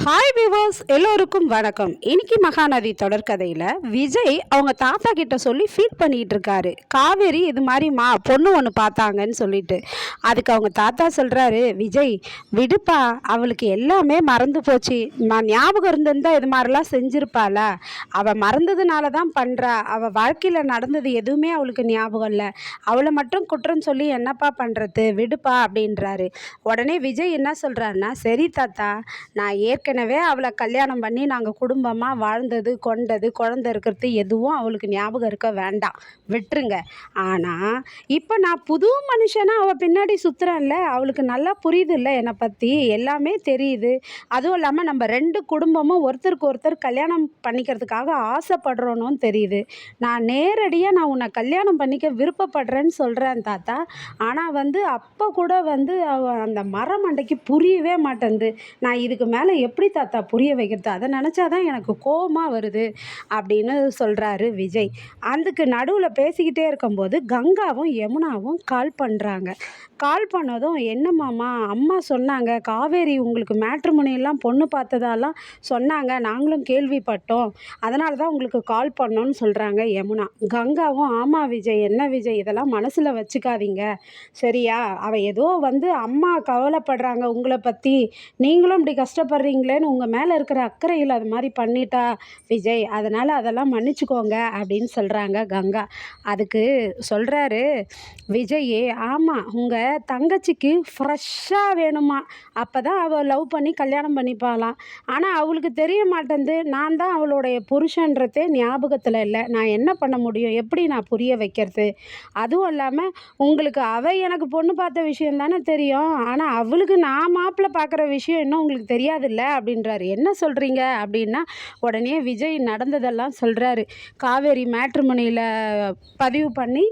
Hi viewers, எல்லோருக்கும் வணக்கம். இன்னைக்கு மகாநதி தொடர்கதையில் விஜய் அவங்க தாத்தா கிட்ட சொல்லி ஃபீல் பண்ணிட்டு இருக்காரு. காவேரி இது மாதிரி பொண்ணு ஒன்று பார்த்தாங்கன்னு சொல்லிட்டு அதுக்கு அவங்க தாத்தா சொல்கிறாரு, விஜய் விடுப்பா, அவளுக்கு எல்லாமே மறந்து போச்சு. நான் ஞாபகம் இருந்திருந்தா இது மாதிரிலாம் செஞ்சுருப்பாளா? அவள் மறந்ததுனால தான் பண்ணுறா. அவள் வாழ்க்கையில் நடந்தது எதுவுமே அவளுக்கு ஞாபகம் இல்லை. அவளை மட்டும் குற்றம் சொல்லி என்னப்பா பண்ணுறது, விடுப்பா அப்படின்றாரு. உடனே விஜய் என்ன சொல்கிறாருன்னா, சரி தாத்தா, நான் ஏற்கனவே அவளை கல்யாணம் பண்ணி நாங்கள் குடும்பமாக வாழ்ந்தது கொண்டது குழந்த இருக்கிறது எதுவும் அவளுக்கு ஞாபகம் இருக்க வேண்டாம், விட்டுருங்க. ஆனால் இப்போ நான் புது மனுஷனாக அவள் பின்னாடி சுற்றுறேன்ல, அவளுக்கு நல்லா புரியுது இல்லை, என்னை பற்றி எல்லாமே தெரியுது. அதுவும் இல்லாமல் நம்ம ரெண்டு குடும்பமும் ஒருத்தருக்கு ஒருத்தர் கல்யாணம் பண்ணிக்கிறதுக்காக ஆசைப்படுறோன்னு தெரியுது. நான் நேரடியாக நான் உன்னை கல்யாணம் பண்ணிக்க விருப்பப்படுறேன்னு சொல்கிறேன் தாத்தா. ஆனால் அப்போ கூட அந்த மரமண்டைக்கு புரியவே மாட்டேங்குது. நான் இதுக்கு மேலே எப்படி தாத்தா புரிய வைக்கிறது? அதை நினச்சா தான் எனக்கு கோபமாக வருது அப்படின்னு சொல்கிறாரு விஜய். அதுக்கு நடுவில் பேசிக்கிட்டே இருக்கும்போது கங்காவும் யமுனாவும் கால் பண்ணுறாங்க. கால் பண்ணதும், என்னம்மாம்மா, அம்மா சொன்னாங்க காவேரி உங்களுக்கு மேட்ரிமோனியெல்லாம் பொண்ணு பார்த்ததாலாம் சொன்னாங்க, நாங்களும் கேள்விப்பட்டோம், அதனால தான் உங்களுக்கு கால் பண்ணோன்னு சொல்கிறாங்க யமுனா. கங்காவும், ஆமாம் விஜய், என்ன விஜய் இதெல்லாம் மனசில் வச்சுக்காதீங்க சரியா? அவள் ஏதோ அம்மா கவலைப்படுறாங்க உங்களை பற்றி, நீங்களும் இப்படி கஷ்டப்படுறீங்களேன்னு உங்கள் மேலே இருக்கிற அக்கறையில் அது மாதிரி பண்ணிட்டா விஜய், அதனால் அதெல்லாம் மன்னிச்சுக்கோங்க அப்படின்னு சொல்கிறாங்க கங்கா. அதுக்கு சொல்கிறாரு விஜய், ஆமாம், உங்கள் தங்கச்சிக்கு ஃப்ரெஷ்ஷாக வேணுமா, அப்போ தான் அவள் லவ் பண்ணி கல்யாணம் பண்ணிப்பாலாம். ஆனால் அவளுக்கு தெரிய மாட்டேங்குது, நான் தான் அவளுடைய புருஷன்றதே ஞாபகத்தில் இல்லை. நான் என்ன பண்ண முடியும், எப்படி நான் புரிய வைக்கிறது? அதுவும் இல்லாமல் உங்களுக்கு அவள் எனக்கு பொண்ணு பார்த்த விஷயம் தானே தெரியும், ஆனால் அவளுக்கு நான் மாப்பிள்ளை பார்க்குற விஷயம் இன்னும் உங்களுக்கு தெரியாதுல்ல அப்படின்றாரு. என்ன சொல்கிறீங்க அப்படின்னா, உடனே விஜய் நடந்ததெல்லாம் சொல்கிறாரு. காவேரி மேட்ரிமோனியில் பதிவு பண்ணி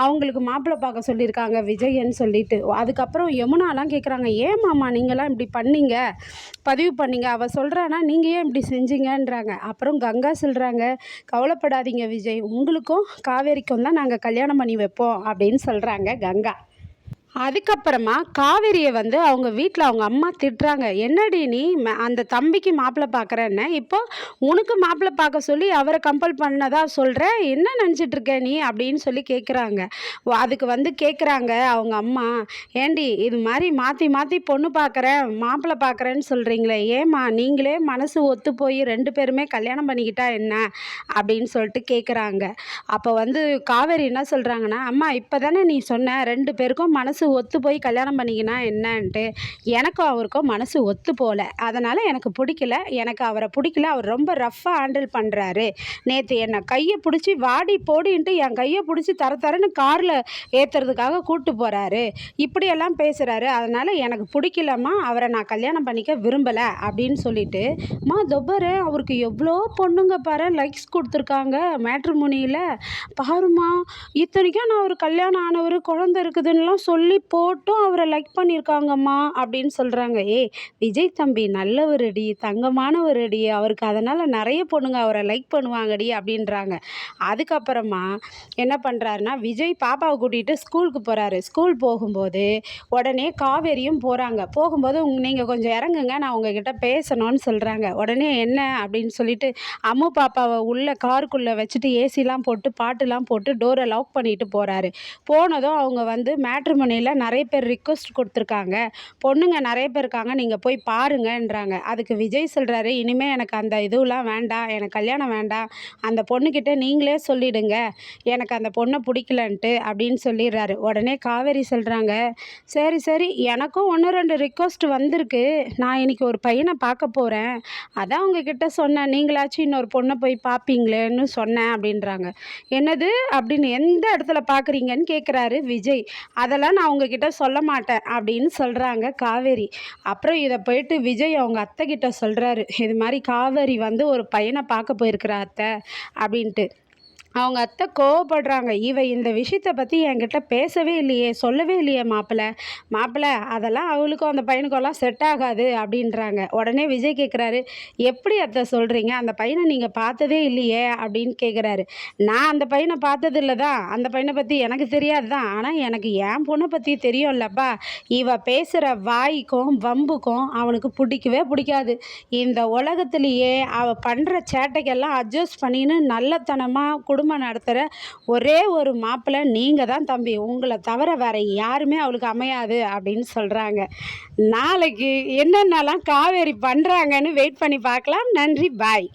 அவங்களுக்கு மாப்பிள்ளை பார்க்க சொல்லியிருக்காங்க விஜய்ன்னு சொல்லிட்டு. அதுக்கப்புறம் யமுனாலாம் கேட்குறாங்க, ஏன் மாமா நீங்களாம் இப்படி பண்ணீங்க, பதிவு பண்ணீங்க, அவள் சொல்கிறானா நீங்கள் ஏன் இப்படி செஞ்சீங்கன்றாங்க. அப்புறம் கங்கா சொல்கிறாங்க, கவலைப்படாதீங்க விஜய், உங்களுக்கும் காவேரிக்கும் தான் நாங்கள் கல்யாணம் பண்ணி வைப்போம் அப்படின்னு சொல்கிறாங்க கங்கா. அதுக்கப்புறமா காவேரியை அவங்க வீட்டில் அவங்க அம்மா திட்டுறாங்க, என்னடி நீ அந்த தம்பிக்கு மாப்பிள்ளை பார்க்குறேன்னு இப்போ உனக்கு மாப்பிள்ளை பார்க்க சொல்லி அவரை கம்பல் பண்ணதா சொல்கிற, என்ன நினச்சிட்ருக்க நீ அப்படின்னு சொல்லி கேட்குறாங்க. அதுக்கு கேட்குறாங்க அவங்க அம்மா, ஏண்டி இது மாதிரி மாற்றி மாற்றி பொண்ணு பார்க்குறேன் மாப்பிள்ளை பார்க்குறேன்னு சொல்கிறீங்களே, ஏம்மா நீங்களே மனசு ஒத்து போய் ரெண்டு பேருமே கல்யாணம் பண்ணிக்கிட்டா என்ன அப்படின்னு சொல்லிட்டு கேட்குறாங்க. அப்போ காவேரி என்ன சொல்கிறாங்கன்னா, அம்மா இப்போ தானே நீ சொன்ன ரெண்டு பேருக்கும் மனசு ஒத்து போய் கல்யாணம் பண்ணிக்கினா என்னன்ட்டு, எனக்கும் அவருக்கும் மனசு ஒத்து போகல, அதனால் எனக்கு பிடிக்கல, எனக்கு அவரை பிடிக்கல, அவர் ரொம்ப ரஃப்பாக ஹேண்டில் பண்ணுறாரு, நேற்று என்னை கையை பிடிச்சி வாடி போடின்ட்டு என் கையை பிடிச்சி தரன்னு காரில் ஏற்றுறதுக்காக கூப்பிட்டு போகிறாரு, இப்படியெல்லாம் பேசுகிறாரு, அதனால் எனக்கு பிடிக்கலம்மா, அவரை நான் கல்யாணம் பண்ணிக்க விரும்பலை அப்படின்னு சொல்லிட்டு, தொப்பரு அவருக்கு எவ்வளோ பொண்ணுங்க பாரு லைக்ஸ் கொடுத்துருக்காங்க மேட்ரிமோனியில், பாருமா இத்தனைக்கும் நான் ஒரு கல்யாணம் ஆனவர் குழந்தை இருக்குதுன்னெலாம் சொல்லி போட்டும் அவரை லைக் பண்ணியிருக்காங்கம்மா அப்படின்னு சொல்கிறாங்க. விஜய் தம்பி நல்லவருடி, தங்கமானவருடி, அவருக்கு அதனால் நிறைய பொண்ணுங்க அவரை லைக் பண்ணுவாங்கடி அப்படின்றாங்க. அதுக்கப்புறமா என்ன பண்ணுறாருன்னா, விஜய் பாப்பாவை கூட்டிகிட்டு ஸ்கூலுக்கு போகிறாரு. ஸ்கூல் போகும்போது உடனே காவேரியும் போகிறாங்க. போகும்போது நீங்கள் கொஞ்சம் இறங்குங்க, நான் உங்ககிட்ட பேசணும்னு சொல்கிறாங்க. உடனே என்ன அப்படின்னு சொல்லிட்டு அம்மு பாப்பாவை உள்ள காருக்குள்ளே வச்சுட்டு ஏசிலாம் போட்டு பாட்டுலாம் போட்டு டோரை லாக் பண்ணிட்டு போகிறாரு. போனதும் அவங்க மேட்ரிமோனியில் நிறைய பேர் ரிக்வெஸ்ட் கொடுத்துருக்காங்க, பொண்ணுங்க நிறைய பேர் இருக்காங்க, நீங்கள் போய் பாருங்கன்றாங்க. அதுக்கு விஜய் சொல்கிறாரு, இனிமேல் எனக்கு அந்த இதுவெலாம் வேண்டாம், எனக்கு கல்யாணம் வேண்டாம், அந்த பொண்ணுக்கிட்ட நீங்களே சொல்லிடுங்க எனக்கு அந்த பொண்ணை பிடிக்கலன்ட்டு அப்படின்னு சொல்லிடுறாரு. உடனே காவேரி சொல்கிறாங்க, சரி சரி, எனக்கும் ஒன்று ரெண்டு ரிக்வெஸ்ட் வந்திருக்கு, நான் இன்றைக்கி ஒரு பையனை பார்க்க போகிறேன், அதான் உங்ககிட்ட சொன்னேன், நீங்களாச்சும் இன்னொரு பொண்ணை போய் பார்ப்பீங்களேன்னு சொன்னேன் அப்படின்றாங்க. என்னது அப்படின்னு எந்த இடத்துல பார்க்குறீங்கன்னு கேட்குறாரு விஜய். அதெல்லாம் நான் உங்ககிட்ட சொல்ல மாட்டேன் அப்படின்னு சொல்கிறாங்க காவேரி. அப்புறம் இதை போயிட்டு விஜய் அவங்க அத்தை கிட்ட சொல்கிறாரு, இது மாதிரி காவேரி ஒரு பையனை பார்க்க போயிருக்கிறா அத்தை அப்படின்ட்டு. அவங்க அத்தை கோவப்படுறாங்க. இவ இந்த விஷயத்த பத்தி என்கிட்ட பேசவே இல்லையே! சொல்லவே இல்லையே மாப்பிள அதெல்லாம் அவளுக்கும் அந்த பையனுக்கும்லாம் செட் ஆகாது அப்டின்றாங்க. உடனே விஜய் கேட்குறாரு, "எப்படி அத்தை சொல்றீங்க? அந்த பையன நீங்க பார்த்ததே இல்லையே!" அப்படின்னு கேட்குறாரு. "நான் அந்த பையன பார்த்ததில்ல தான். அந்த பையன பத்தி எனக்கு தெரியாது தான். ஆனா எனக்கு என் பொண்ண பத்தி தெரியும்லப்பா. இவ பேசுற வாய்க்கும், வம்புக்கும் அவனுக்கு புடிக்கவே புடிக்காது. இந்த உலகத்திலேயே அவ பண்ற சேட்டைக்கெல்லாம் அட்ஜஸ்ட் பண்ணின்னு நல்லத்தனமா குடும்பம் நடத்துகிற ஒரே ஒரு மாப்பிள்ளை நீங்கள் தான் தம்பி. உங்களை தவிர வேற யாருமே அவளுக்கு அமையாது அப்படின்னு சொல்கிறாங்க. நாளைக்கு என்னென்னலாம் காவேரி பண்ணுறாங்கன்னு வெயிட் பண்ணி பார்க்கலாம். நன்றி, பாய்.